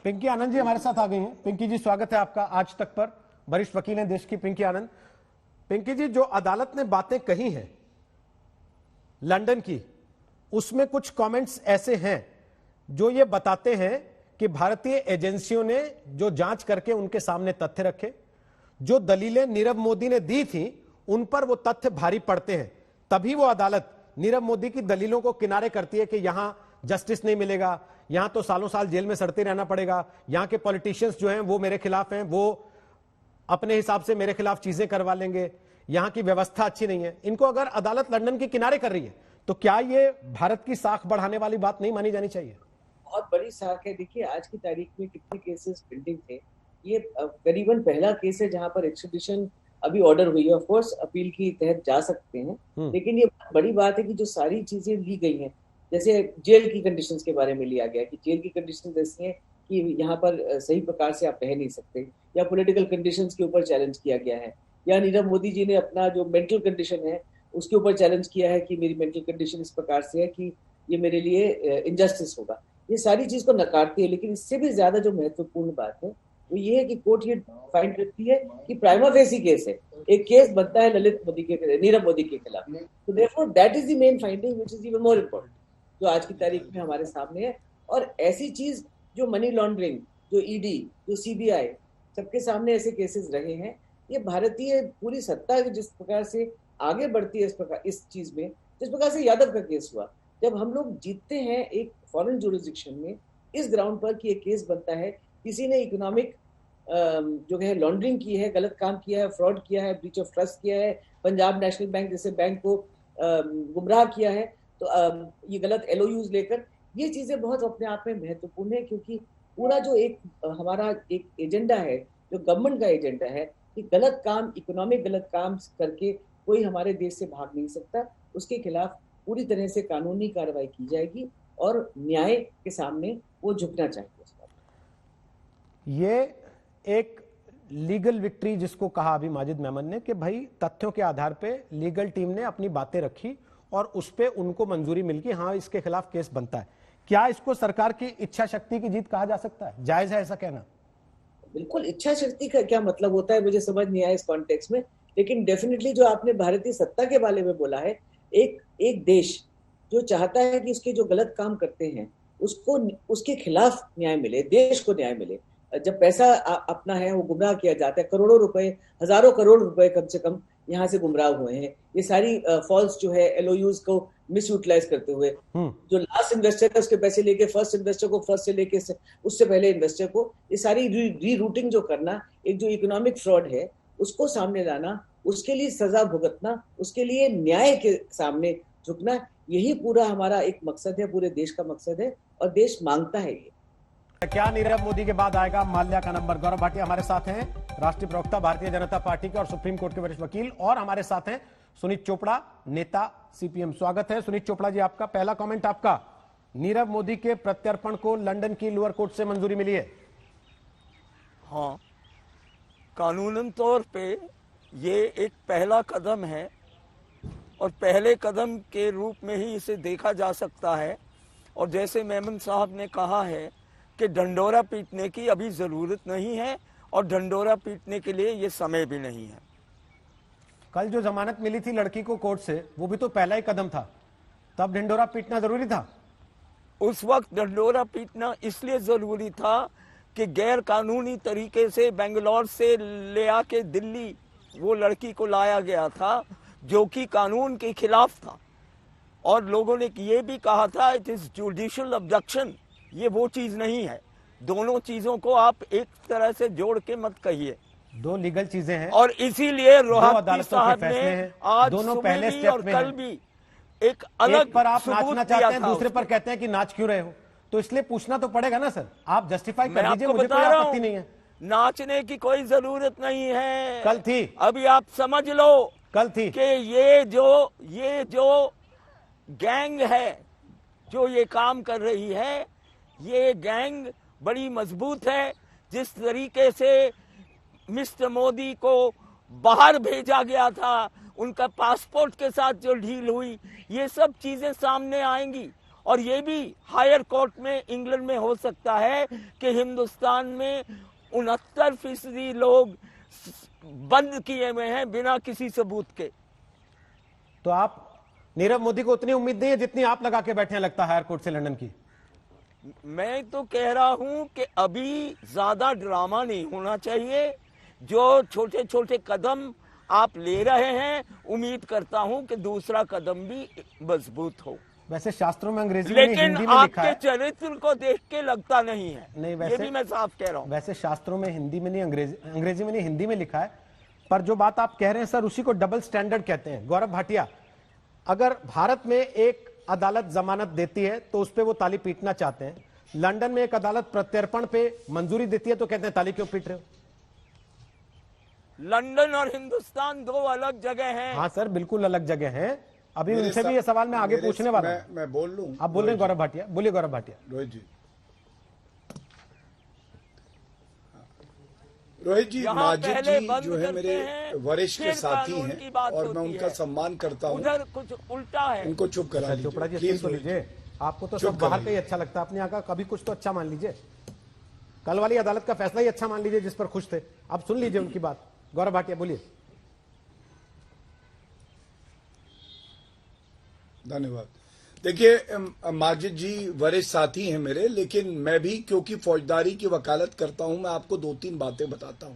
पिंकी आनंद जी हमारे साथ आ गई हैं। पिंकी जी, स्वागत है आपका आज तक पर। वरिष्ठ वकील हैं देश की पिंकी आनंद। पिंकी जी, जो अदालत ने बातें कही हैं लंदन की, उसमें कुछ कमेंट्स ऐसे हैं जो ये बताते हैं कि भारतीय एजेंसियों ने जो जांच करके उनके सामने तथ्य रखे, जो दलीलें नीरव मोदी ने दी थी उन पर वो तथ्य भारी पड़ते हैं, तभी वो अदालत नीरव मोदी की दलीलों को किनारे करती है कि यहां जस्टिस नहीं मिलेगा, यहां तो सालों साल जेल में सड़ते रहना पड़ेगा, यहां के पॉलिटिशियंस जो हैं वो मेरे खिलाफ हैं, वो अपने हिसाब से मेरे खिलाफ चीजें करवा लेंगे, यहां की व्यवस्था अच्छी नहीं है। इनको अगर अदालत लंदन के किनारे कर रही है तो क्या ये भारत की साख बढ़ाने वाली बात नहीं मानी जानी चाहिए? बहुत बड़ी साख है। देखिए, आज की तारीख में कितने केसेस पेंडिंग थे। ये करीबन पहला केस है जहां पर एक्स्ट्राडिशन अभी ऑर्डर हुई है। ऑफ कोर्स अपील की तहत जा सकते हैं, लेकिन ये बड़ी बात है कि जो सारी चीजें ली गई हैं, जैसे जेल की कंडीशंस के बारे में लिया गया कि जेल की कंडीशंस ऐसी हैं कि यहाँ पर सही प्रकार से आप रह नहीं सकते, या पॉलिटिकल कंडीशंस के ऊपर चैलेंज किया गया है, या नीरव मोदी जी ने अपना जो मेंटल कंडीशन है उसके ऊपर चैलेंज किया है कि मेरी मेंटल कंडीशन इस प्रकार से है कि ये मेरे लिए इनजस्टिस होगा। ये सारी चीज को नकारती है, लेकिन इससे भी ज्यादा जो महत्वपूर्ण बात है वो ये है कि कोर्ट ये फाइंड करती है कि प्राइमा फेसी केस है, एक केस बनता है नीरव मोदी के खिलाफ। तो therefore that is the main finding which is even more important, जो आज की तारीख में हमारे सामने है। और ऐसी चीज जो मनी लॉन्ड्रिंग, जो ईडी, जो सीबीआई, सबके सामने ऐसे केसेस रहे हैं। ये भारतीय पूरी सत्ता जिस प्रकार से आगे बढ़ती है इस चीज में, जिस प्रकार से यादव का केस हुआ, जब हम लोग जीतते हैं एक फॉरेन जुरिस्डिक्शन में इस ग्राउंड पर कि एक केस बनता है किसी ने इकोनॉमिक जो है लॉन्ड्रिंग की है, गलत काम किया है, फ्रॉड किया है, ब्रीच ऑफ ट्रस्ट किया है, पंजाब नेशनल बैंक जैसे बैंक को गुमराह किया है, तो ये गलत LOUs लेकर, ये चीजें बहुत अपने आप में महत्वपूर्ण है, क्योंकि पूरा जो एक हमारा एक एजेंडा है, जो गवर्नमेंट का एजेंडा है कि गलत काम, इकोनॉमिक गलत काम करके कोई हमारे देश से भाग नहीं सकता, उसके खिलाफ पूरी तरह से कानूनी कार्रवाई की जाएगी और न्याय के सामने वो झुकना चाहिए। ये एक लीगल विक्ट्री जिसको कहा अभी माजिद मेमन ने कि भाई तथ्यों के आधार पे लीगल टीम ने अपनी बातें रखी और उस पे उनको मंजूरी मिल गई, हाँ इसके खिलाफ केस बनता है। क्या इसको सरकार की इच्छा शक्ति की जीत कहा जा सकता है? जायज है ऐसा कहना? बिल्कुल, इच्छा शक्ति का क्या मतलब होता है मुझे समझ नहीं आया इस कॉन्टेक्स्ट में, लेकिन डेफिनेटली जो आपने भारतीय सत्ता के बारे में बोला है, एक देश जो चाहता है कि उसके जो गलत काम करते हैं उसको, उसके खिलाफ न्याय मिले, देश को न्याय मिले। जब पैसा अपना है वो गुमराह किया जाता है, करोड़ों रुपए, हजारों करोड़ रुपए कम से कम यहाँ से गुमराह हुए हैं, ये सारी फॉल्स जो है LOUs को मिस यूटिलाइज करते हुए, जो लास्ट इन्वेस्टर है उसके पैसे लेके फर्स्ट इन्वेस्टर को, फर्स्ट से लेके उससे पहले इन्वेस्टर को, ये सारी रीरूटिंग जो करना, एक जो इकोनॉमिक फ्रॉड है उसको सामने लाना, उसके लिए सजा भुगतना, उसके लिए न्याय के सामने झुकना, यही पूरा हमारा एक मकसद है, पूरे देश का मकसद है और देश मांगता है ये। क्या नीरव मोदी के बाद आएगा माल्या का नंबर? गौरव भाटिया हमारे साथ हैं, राष्ट्रीय प्रवक्ता भारतीय जनता पार्टी के और सुप्रीम कोर्ट के वरिष्ठ वकील, और हमारे साथ हैं सुनीत चोपड़ा, नेता CPM। स्वागत है सुनीत चोपड़ा जी आपका। पहला कमेंट आपका, नीरव मोदी के प्रत्यर्पण को लंदन की लोअर कोर्ट से मंजूरी मिली है? हाँ, कानूनन तौर पे ये एक पहला कदम है और पहले कदम के रूप में ही इसे देखा जा सकता है। और जैसे मेमन साहब ने कहा है कि ढंढोरा पीटने की अभी ज़रूरत नहीं है और ढंढोरा पीटने के लिए ये समय भी नहीं है। कल जो जमानत मिली थी लड़की को कोर्ट से, वो भी तो पहला ही कदम था, तब ढंढोरा पीटना जरूरी था? उस वक्त ढंढोरा पीटना इसलिए ज़रूरी था कि गैर कानूनी तरीके से बेंगलोर से ले आके दिल्ली वो लड़की को लाया गया था, जो कि कानून के खिलाफ था। और लोगों ने ये भी कहा था इट इज़ जुडिशियल अब्डक्शन, ये वो चीज नहीं है। दोनों चीजों को आप एक तरह से जोड़ के मत कहिए, दो लीगल चीजें हैं और इसीलिए रोहतगी साहब ने आज दोनों सुबह पहले भी स्टेप और में कल भी एक अलग पर आप सबूत नाचना दिया चाहते हैं, था दूसरे पर उसको। कहते हैं कि नाच क्यों रहे हो, तो इसलिए पूछना तो पड़ेगा ना सर, आप जस्टिफाई मैं कर दीजिए, आपको मुझे कोई बता रहा आपत्ति हूं, नहीं है। नाचने की कोई जरूरत नहीं है, कल थी, अभी आप समझ लो कल थी कि ये जो गैंग है जो ये काम कर रही है, ये गैंग बड़ी मजबूत है। जिस तरीके से मिस्टर मोदी को बाहर भेजा गया था, उनका पासपोर्ट के साथ जो डील हुई, ये सब चीजें सामने आएंगी। और ये भी हायर कोर्ट में इंग्लैंड में हो सकता है कि हिंदुस्तान में 69% लोग बंद किए हुए हैं बिना किसी सबूत के। तो आप नीरव मोदी को उतनी उम्मीद नहीं है जितनी आप लगा के बैठे हैं, लगता है हायर कोर्ट से लंदन की? मैं तो कह रहा हूं कि अभी ज्यादा ड्रामा नहीं होना चाहिए। जो छोटे छोटे कदम आप ले रहे हैं, उम्मीद करता हूं कि दूसरा कदम भी मजबूत हो। वैसे शास्त्रों में अंग्रेजी में, लेकिन हिंदी में लिखा आपके है, चरित्र को देख के लगता नहीं है। नहीं, ये भी मैं साफ कह रहा हूं। वैसे शास्त्रों में हिंदी में नहीं, अंग्रेजी में नहीं, हिंदी में लिखा है। पर जो बात आप कह रहे हैं सर, उसी को डबल स्टैंडर्ड कहते हैं। गौरव भाटिया, अगर भारत में एक अदालत जमानत देती है तो उस पर वो ताली पीटना चाहते हैं, लंदन में एक अदालत प्रत्यर्पण पे मंजूरी देती है तो कहते हैं ताली क्यों पीट रहे हो? लंदन और हिंदुस्तान दो अलग जगह हैं। हाँ सर, बिल्कुल अलग जगह हैं। अभी उनसे भी ये सवाल मैं आगे पूछने वाला हूं। मैं बोल लूं? आप बोल रहे हैं गौरव भाटिया, बोलिए गौरव भाटिया। रोहित जी, माजिद पहले जी बंद जो है करते मेरे हैं, वरिष्ठ फिर साथी कानून हैं की बात और मैं होती उनका है। सम्मान करता हूं। उधर कुछ उल्टा है। इनको चुप करा लीजिए चोपड़ा जी, प्लीज। सुन तो लीजिए, आपको तो चुप सब कर बाहर का ही लीजिए। अच्छा लगता है, अपने यहाँ का कभी कुछ तो अच्छा मान लीजिए। कल वाली अदालत का फैसला ही अच्छा मान लीजिए जिस पर खुश थे। अब सुन लीजिए उनकी बात। गौरव भाटिया बोलिए। धन्यवाद। देखिए माजिद जी वरिष्ठ साथी हैं मेरे, लेकिन मैं भी क्योंकि फौजदारी की वकालत करता हूं, मैं आपको 2-3 बातें बताता हूं।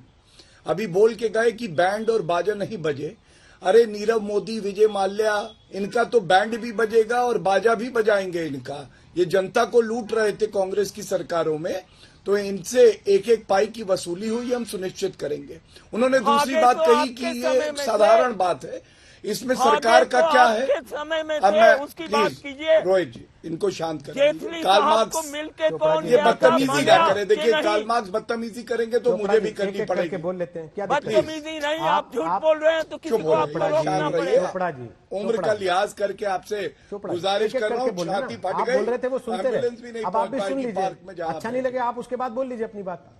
अभी बोल के गए कि बैंड और बाजा नहीं बजे। अरे नीरव मोदी, विजय माल्या, इनका तो बैंड भी बजेगा और बाजा भी बजाएंगे इनका। ये जनता को लूट रहे थे कांग्रेस की सरकारों में, तो इनसे एक एक पाई की वसूली हुई हम सुनिश्चित करेंगे। उन्होंने दूसरी बात कही कि ये साधारण बात है, इसमें सरकार का क्या है। समय में अब थे, मैं उसकी बात कीजिए। रोहित जी इनको शांत जेटली करें। कार्ल साहब मार्क्स को मिलके कौन ये गया था बदतमीजी ना करें। देखिए नहीं? कार्ल मार्क्स बदतमीजी करेंगे तो मुझे भी करनी पड़ेगी। बोल लेते हैं क्या दिक्कत है? बदतमीजी नहीं, आप झूठ बोल रहे हैं तो किसी को आपको रोकना पड़ेगा। चोपड़ा जी, उम्र का लिहाज करके आपसे गुजारिश कर रहा हूँ। छाती फट आप गई, बोल रहे थे वो सुनते एम्बुलेंस भी रहे। नहीं अब आप पहुंच भी सुन पाएगी पार्क में लीजिए, जहाँ अच्छा पे। नहीं लगे आप उसके बाद बोल लीजिए अपनी बात।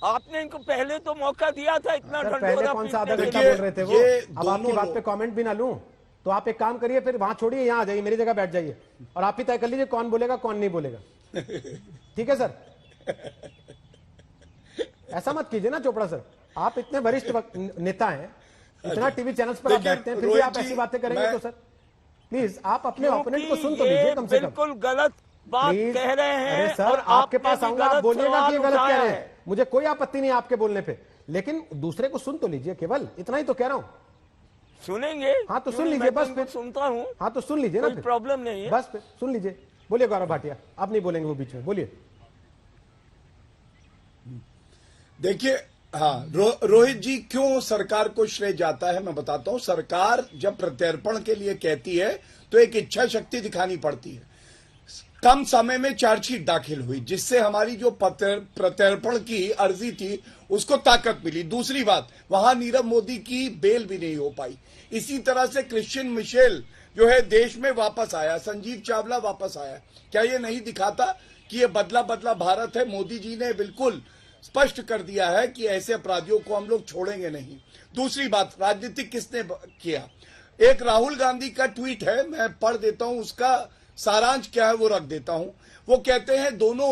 आपने इनको पहले तो मौका दिया था इतना सर, पहले ढंढोरा कौन सा पीटने आधा के घंटा लिए। बोल रहे थे वो। ये अब आपकी दोनों बात पे कमेंट भी ना लूं तो आप एक काम करिए, फिर वहां छोड़िए, यहाँ आ जाइए, मेरी जगह बैठ जाइए और आप ही तय कर लीजिए कौन बोलेगा कौन नहीं बोलेगा। ठीक है सर, ऐसा मत कीजिए ना चोपड़ा सर, आप इतने वरिष्ठ नेता हैं, इतना टीवी चैनल्स पर आप देखिए, बैठते हैं, फिर भी रोहित आप ऐसी जी, बातें करेंगे तो सर प्लीज आप अपने क्योंकि ओपोनेंट को सुन तो ये लीजिए कम से कम। बिल्कुल गलत बात प्लीज। कह रहे हैं। अरे सर, और आपके आपने पास भी आऊंगा, आप गलत बोलिएगा कि ये सवाल गलत कह उठाया रहे है। हैं, मुझे कोई आपत्ति नहीं आपके बोलने पे, लेकिन दूसरे को सुन तो लीजिए, केवल इतना ही तो कह रहा हूं। सुनेंगे? हाँ तो क्यों सुन नहीं, लीजिए मैं बस तो फिर। इनको सुनता हूँ, हाँ तो सुन लीजिए ना कोई फिर। प्रॉब्लम नहीं है। बस फिर सुन लीजिए, बोलिए गौरव भाटिया, आप नहीं बोलेंगे वो बीच में, बोलिए। देखिए हाँ, रोहित जी क्यों सरकार को श्रेय जाता है मैं बताता हूं। सरकार जब प्रत्यर्पण के लिए कहती है तो एक इच्छा शक्ति दिखानी पड़ती है। कम समय में चार्जशीट दाखिल हुई, जिससे हमारी जो प्रत्यर्पण की अर्जी थी उसको ताकत मिली। दूसरी बात, वहां नीरव मोदी की बेल भी नहीं हो पाई। इसी तरह से क्रिश्चियन मिशेल जो है देश में वापस आया, संजीव चावला वापस आया। क्या ये नहीं दिखाता कि ये बदला बदला भारत है? मोदी जी ने बिल्कुल स्पष्ट कर दिया है कि ऐसे अपराधियों को हम लोग छोड़ेंगे नहीं। दूसरी बात, राजनीतिक किसने किया? एक राहुल गांधी का ट्वीट है, मैं पढ़ देता हूं, उसका सारांश क्या है वो रख देता हूं। वो कहते हैं दोनों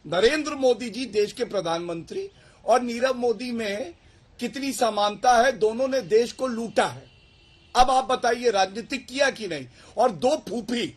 नरेंद्र मोदी जी देश के प्रधानमंत्री और नीरव मोदी में कितनी समानता है, दोनों ने देश को लूटा है। अब आप बताइए राजनीतिक किया कि नहीं? और 2 फूफी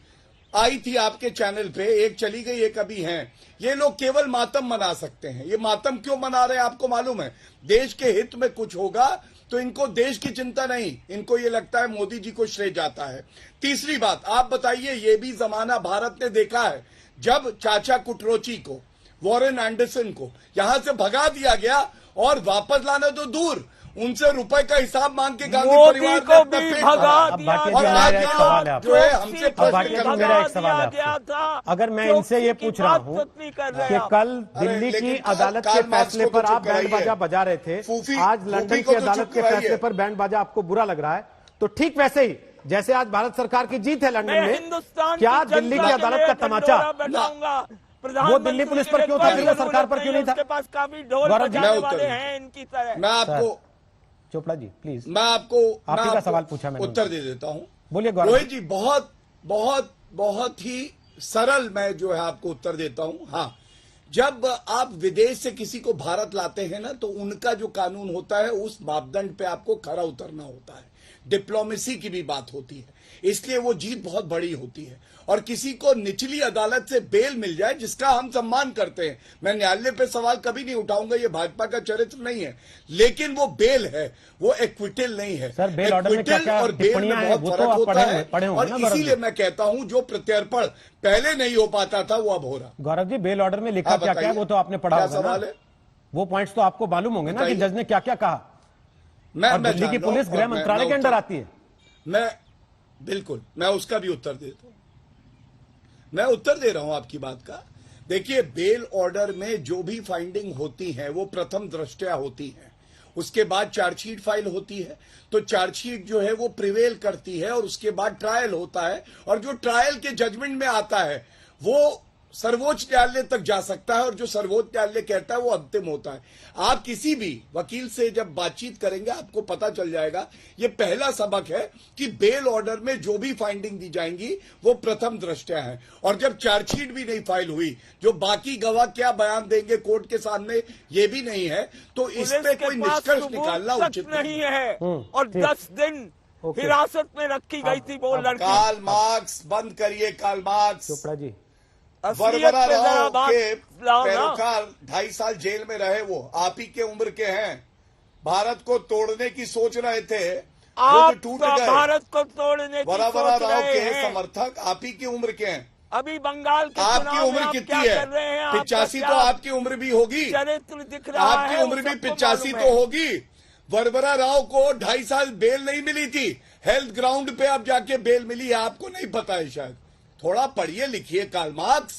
आई थी आपके चैनल पे, एक चली गई एक अभी हैं। ये लोग केवल मातम मना सकते हैं। ये मातम क्यों मना रहे हैं आपको मालूम है? देश के हित में कुछ होगा तो इनको देश की चिंता नहीं, इनको ये लगता है मोदी जी को श्रेय जाता है। तीसरी बात, आप बताइए, ये भी जमाना भारत ने देखा है जब चाचा कुटरोची को, वॉरेन एंडरसन को यहां से भगा दिया गया और वापस लाना तो दूर, उनसे रुपए का हिसाब मांग के गांधी मोदी परिवार को ने भी पेट भगा भरा। दिया और गया आज मेरा एक ये सवाल है लोग जो है हमसे अब प्रश्न भाटिया जी, कर मेरा एक सवाल है गया आपसे। था। अगर मैं क्यों इनसे ये किसी पूछ की रहा बात हूं तक नहीं कर रहे कि आप? कल अरे, दिल्ली की लेकिन अदालत के कार्ल मार्क्स फैसले को तो पर आप चुप बैंड कराइए। बाजा बजा रहे थे, आज लंदन फूफी की को तो अदालत चुप के कराइए। फैसले पर बैंड बाजा आपको बुरा लग रहा है, तो ठीक वैसे ही जैसे आज भारत सरकार की जीत है लंदन मैं में, हिंदुस्तान क्या की दिल्ली की जनता के अदालत लिए का तमाचा ढंढोरा बैठाऊंगा। वो दिल्ली पुलिस पर क्यों था, वो सरकार पर क्यों नहीं था? उसके पास काफी ढोल गौरव जी, बजाने मैं उत्तर वाले दूं। हैं इनकी तरह। मैं आपको चोपड़ा जी प्लीज, मैं आपको आप ही का सवाल पूछा मैंने, उत्तर दे देता हूं। बोलिए गौरव रोहित जी, बहुत बहुत बहुत ही सरल मैं जो है आपको उत्तर देता हूं। हाँ, जब आप विदेश से किसी को भारत लाते हैं ना, तो उनका जो कानून होता है उस मापदंड पे आपको खरा उतरना होता है। डिप्लोमेसी की भी बात होती है, इसलिए वो जीत बहुत बड़ी होती है। और किसी को निचली अदालत से बेल मिल जाए, जिसका हम सम्मान करते हैं, मैं न्यायालय पे सवाल कभी नहीं उठाऊंगा, ये भाजपा का चरित्र नहीं है, लेकिन वो बेल है, वो एक्विटल नहीं है। सर, बेल ऑर्डर में एक्विटल क्या-क्या और बेल में टिप्पणियां हैं, बहुत वो तो फर्क आप होता है। पढ़े होंगे और ना गौरव इसीलिए जी? मैं कहता हूं जो प्रत्यर्पण पहले नहीं हो पाता था वो अब हो रहा। गौरव जी, बेल ऑर्डर में लिखा आप क्या क्या है बताइए, वो तो आपने पढ़ा क्या होगा सवाल ना? है? वो पॉइंट्स तो आपको मालूम होंगे ना कि बताइए। जज ने क्या क्या कहा। मैं और दिल्ली जान की रहा हूं, पुलिस और गृह मैं मंत्रालय के अंडर उत्तर- आती है। मैं बिल्कुल, मैं उसका भी उत्तर देता हूं। मैं उत्तर दे रहा हूं आपकी बात का। देखिए, बेल ऑर्डर में जो भी फाइंडिंग होती है वो प्रथम दृष्टया होती है, उसके बाद चार्जशीट फाइल होती है, तो चार्जशीट जो है वो प्रिवेल करती है और उसके बाद ट्रायल होता है, और जो ट्रायल के जजमेंट में आता है वो सर्वोच्च न्यायालय तक जा सकता है, और जो सर्वोच्च न्यायालय कहता है वो अंतिम होता है। आप किसी भी वकील से जब बातचीत करेंगे आपको पता चल जाएगा, ये पहला सबक है कि बेल ऑर्डर में जो भी फाइंडिंग दी जाएंगी वो प्रथम दृष्टया है। और जब चार्जशीट भी नहीं फाइल हुई, जो बाकी गवाह क्या बयान देंगे कोर्ट के सामने ये भी नहीं है, तो इस पे कोई निष्कर्ष निकालना उचित नहीं है। और 10 दिन हिरासत में रखी गई थी वो लड़की। कार्ल मार्क्स बंद करिए, कार्ल मार्क्स। चोपड़ा जी, वर्वरा राव के पैरोकार 2.5 साल जेल में रहे, वो आप ही के उम्र के हैं। भारत को तोड़ने की सोच रहे थे, आप टूट गए। भारत को तोड़ने की वर्वरा सोच राव रहे के हैं। समर्थक आप ही की उम्र के हैं। अभी बंगाल के आपकी चुनाव में उम्र आप कितनी क्या है? कर रहे हैं? 85 आपका तो आपकी उम्र भी होगी। चरित्र दिख रहा आपकी है, उम्र भी सबको 85 मालूम तो है। होगी। वर्वरा राव को 2.5 साल बेल नहीं मिली थी, हेल्थ ग्राउंड पे अब जाके बेल मिली है, आपको नहीं पता है शायद। थोड़ा पढ़िए लिखिए कार्ल मार्क्स।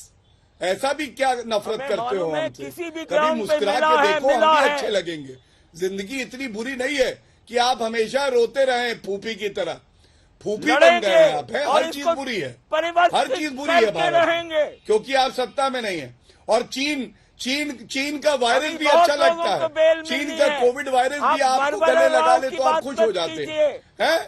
ऐसा भी क्या नफरत करते हो हमसे? किसी भी कभी मुस्कुरा के देखो, हम भी अच्छे लगेंगे। जिंदगी इतनी बुरी नहीं है कि आप हमेशा रोते रहें फूफी की तरह। फूफी बन गए हैं आप, है? हर चीज बुरी है, हर चीज बुरी है भारत में, क्योंकि आप सत्ता में नहीं है। और चीन का वायरस भी अच्छा लगता है। चीन का कोविड वायरस भी आपको गले लगा ले तो आप खुश हो जाते हैं।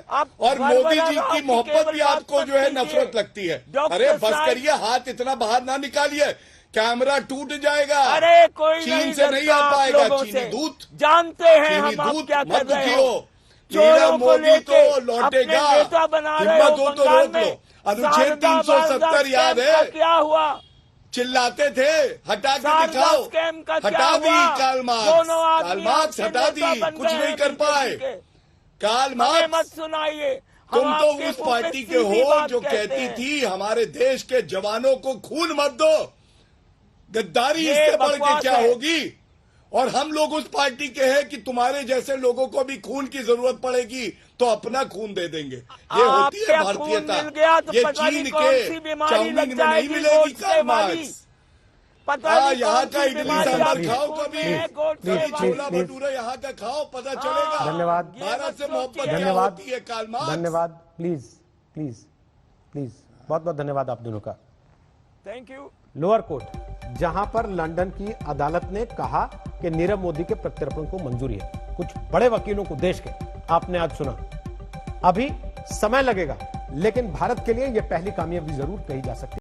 और मोदी जी की मोहब्बत भी आपको जो है नफरत लगती है। अरे बस करिए, हाथ इतना बाहर ना निकालिए, कैमरा टूट जाएगा। अरे कोई चीन से नहीं आ पाएगा चीनी दूध, जानते हैं चीनी हम दूध क्या मत कर रहे दुखियो। हो। नीरव मोदी तो लौटेगा, हिम्मत हिम्मत हो तो रोक लो। अनुच्छेद 370 याद है? क्या हुआ? चिल्लाते थे, हटा के दिखाओ। हटा दी कार्ल मार्क्स हटा दी, कुछ नहीं कर पाए। कार्ल मार्क्स मत सुनाइए, तुम तो उस पार्टी के हो जो कहती थी हमारे देश के जवानों को खून मत दो, गद्दारी इससे बढ़ के क्या होगी। और हम लोग उस पार्टी के हैं कि तुम्हारे जैसे लोगों को भी खून की जरूरत पड़ेगी तो अपना खून दे देंगे। ये होती है भारतीयता। ये चीन के चाउमीन में नहीं मिलेगी कार्ल मार्क्स। यहाँ का इडली सांभर खाओ, कभी छोला भटूरा यहाँ का खाओ, पता चलेगा धन्यवाद। भारत से मोहब्बत क्या धन्यवाद होती है कार्ल मार्क्स। धन्यवाद। प्लीज प्लीज प्लीज, बहुत बहुत धन्यवाद आप दोनों का। Thank you. लोअर कोर्ट, जहां पर लंदन की अदालत ने कहा कि नीरव मोदी के प्रत्यर्पण को मंजूरी है। कुछ बड़े वकीलों को देश के आपने आज सुना। अभी समय लगेगा, लेकिन भारत के लिए यह पहली कामयाबी जरूर कही जा सकती है।